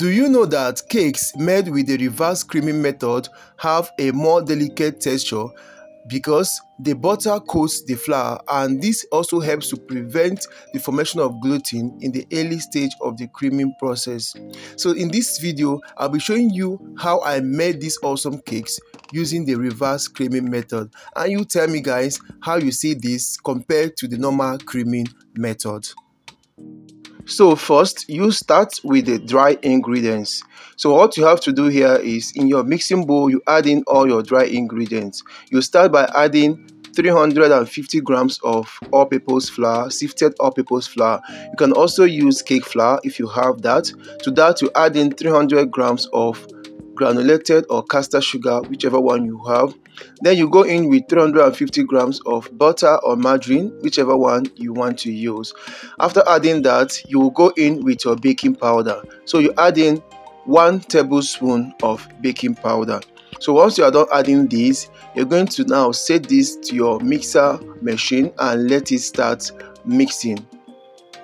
Do you know that cakes made with the reverse creaming method have a more delicate texture because the butter coats the flour, and this also helps to prevent the formation of gluten in the early stage of the creaming process. So in this video, I'll be showing you how I made these awesome cakes using the reverse creaming method, and you tell me guys how you see this compared to the normal creaming method. So first, you start with the dry ingredients. So what you have to do here is, in your mixing bowl, you add in all your dry ingredients. You start by adding 350 grams of all-purpose flour, sifted all-purpose flour. You can also use cake flour if you have that. To that, you add in 300 grams of granulated or caster sugar, whichever one you have. Then you go in with 350 grams of butter or margarine, whichever one you want to use. After adding that, you will go in with your baking powder. So you add in 1 tablespoon of baking powder. So once you are done adding this, you're going to now set this to your mixer machine and let it start mixing.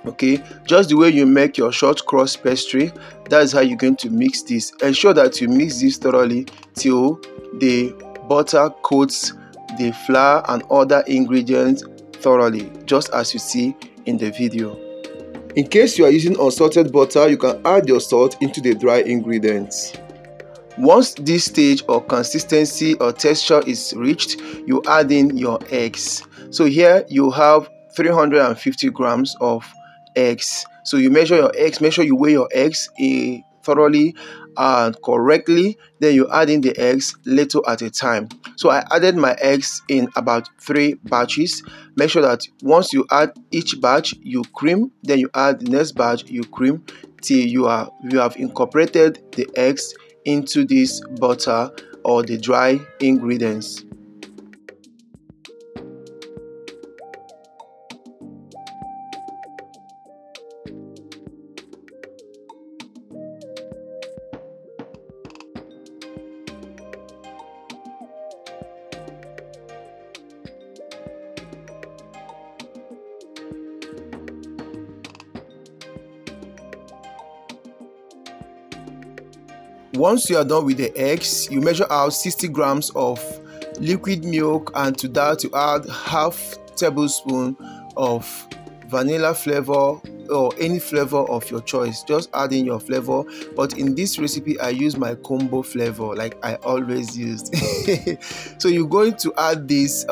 Okay, just the way you make your short crust pastry, that is how you're going to mix this. Ensure that you mix this thoroughly till the butter coats the flour and other ingredients thoroughly, just as you see in the video. In case you are using unsalted butter, you can add your salt into the dry ingredients. Once this stage or consistency or texture is reached, you add in your eggs. So here you have 350 grams of eggs. So you measure your eggs, make sure you weigh your eggs thoroughly and correctly. Then you add in the eggs little at a time. So I added my eggs in about 3 batches. Make sure that once you add each batch, you cream, then you add the next batch, you cream till you have incorporated the eggs into this butter or the dry ingredients. Once you are done with the eggs, you measure out 60 grams of liquid milk, and to that you add half tablespoon of vanilla flavor or any flavor of your choice. Just add in your flavor, but in this recipe I use my combo flavor like I always used. So you're going to add this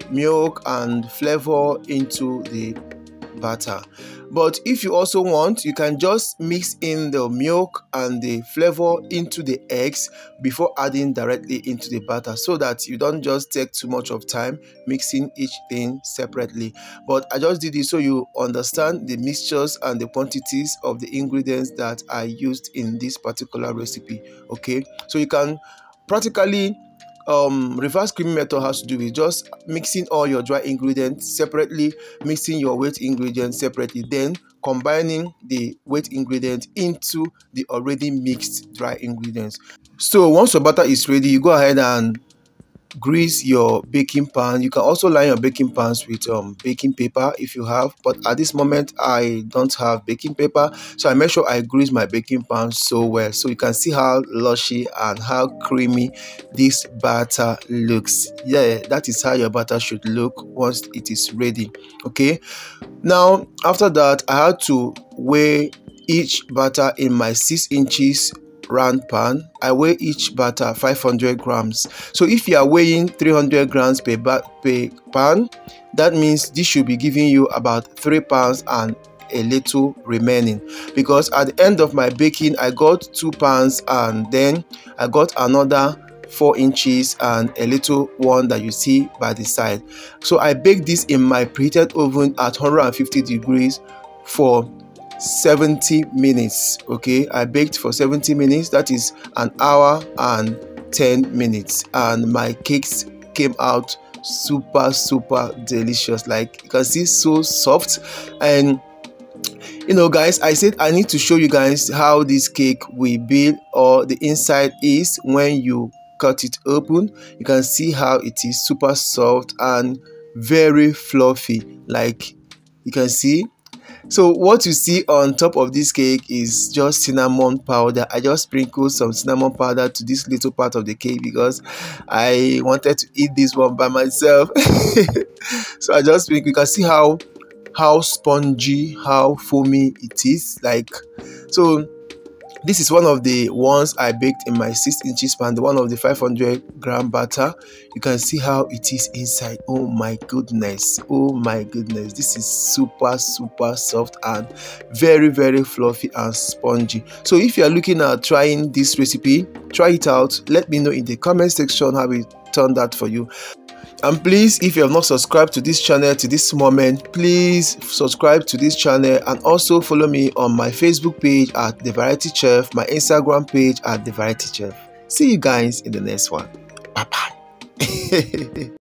milk and flavor into the batter. But if you also want, you can just mix in the milk and the flavor into the eggs before adding directly into the batter, so that you don't just take too much of time mixing each thing separately. But I just did this so you understand the mixtures and the quantities of the ingredients that I used in this particular recipe. Okay, so you can practically reverse creaming method has to do with just mixing all your dry ingredients separately, mixing your wet ingredients separately, then combining the wet ingredients into the already mixed dry ingredients. So once your batter is ready, you go ahead and grease your baking pan. You can also line your baking pans with baking paper if you have, but at this moment I don't have baking paper, so I make sure I grease my baking pan so well, so you can see how lushy and how creamy this batter looks. Yeah, that is how your batter should look once it is ready. Okay, now after that I had to weigh each batter in my 6 inches round pan. I weigh each batter 500 grams. So if you are weighing 300 grams per pan, that means this should be giving you about 3 pounds and a little remaining, because at the end of my baking I got 2 pounds and then I got another 4 inches and a little one that you see by the side. So I baked this in my preheated oven at 150 degrees for 70 minutes. Okay, I baked for 70 minutes, that is an hour and 10 minutes, and my cakes came out super delicious. Like you can see, so soft. And you know guys, I said I need to show you guys how this cake will be, or the inside is when you cut it open. You can see how it is super soft and very fluffy. Like you can see, So what you see on top of this cake is just cinnamon powder. I just sprinkled some cinnamon powder to this little part of the cake because I wanted to eat this one by myself. So I just sprinkled. You can see how spongy, how foamy it is. Like, so this is one of the ones I baked in my 6-inch pan, the one of the 500-gram batter. You can see how it is inside. Oh my goodness, oh my goodness, this is super soft and very fluffy and spongy. So if you are looking at trying this recipe, try it out. Let me know in the comment section how it turned out for you. And please, if you have not subscribed to this channel to this moment, please subscribe to this channel and also follow me on my Facebook page at The Variety Chef, my Instagram page at The Variety Chef. See you guys in the next one. Bye bye.